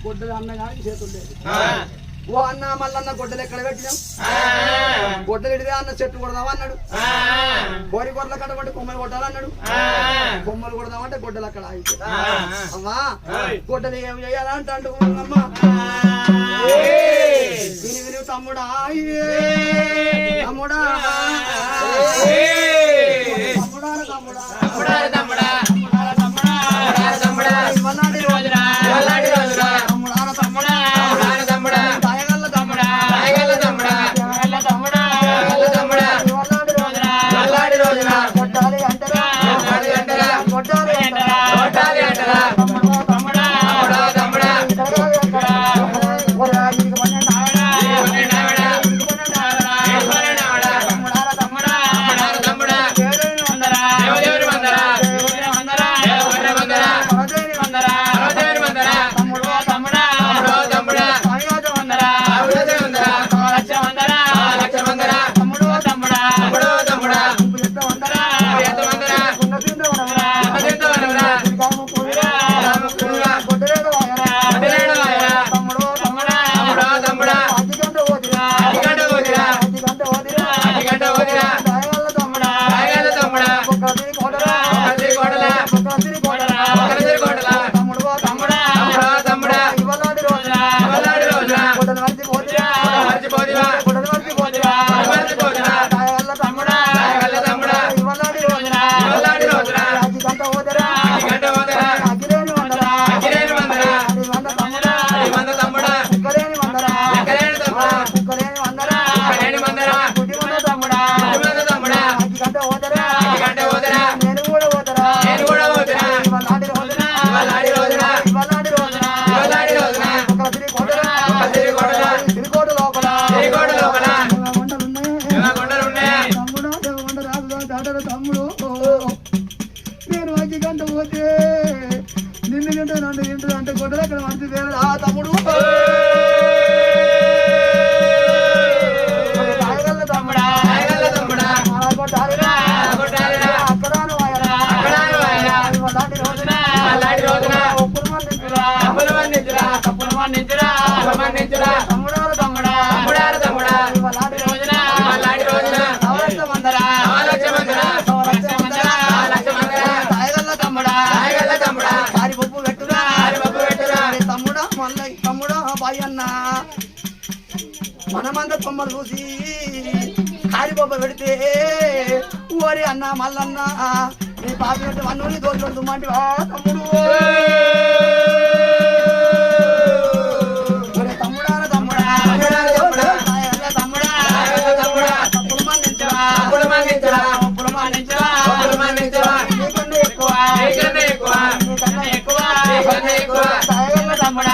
గొడ్డలు అన్నగాని చేతులు లేదు. ఓ అన్న మల్లన్న గొడ్డలు ఎక్కడ పెట్టినాం? గొడ్డలు ఇడివే అన్న చెట్టు కొడదాం అన్నాడు. కోరి గొడ్డల కట్టబట్టి కొమ్మలు కొట్టాలన్నాడు. కొమ్మలు కొడదామంటే గొడ్డలు అక్కడ ఆగితే అమ్మా గొడ్డలు ఏం చేయాలంటాడు అమ్మ విని విని తమ్ముడా తమ్ముడా తమ్ముడా తమ్ముడా మనమంతా కొమ్మలు చూసి కారిబొబ్బ పెడితే ఓరి అన్న మల్లన్న నీ పాపి అన్నీ దోషుడు దుమ్మంటి తమ్ముడు తమ్ముడా తమ్ముడా తమ్ముడా తప్పులు మన్నించరా ఎక్కువ తమ్ముడా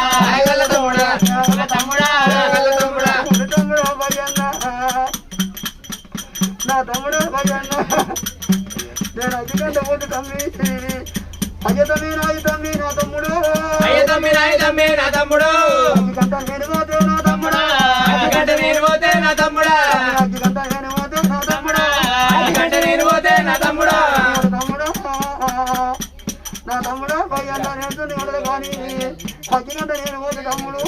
నా తమ్ముడు భజన్న నేను అధికంటే పోతే తమ్మి అయ్యతమ్మి నా తమ్ముడు నా తమ్ముడు అధికంట నేను పోతే నా తమ్ముడా అధికంట నేను పోతే నా తమ్ముడా అధికంట నేను పోతే నా తమ్ముడా అధికంట నేను పోతే నా తమ్ముడా నా తమ్ముడు భజన్న నేను ఉండదు కానీ అధికంట నేను పోతే తమ్ముడు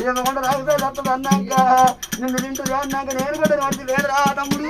ఏమకుండా రావుతా తప్పదు అన్నాక నిన్ను తింటూ అన్నాక నేను కూడా వాడికి లేదురా తమ్ముడు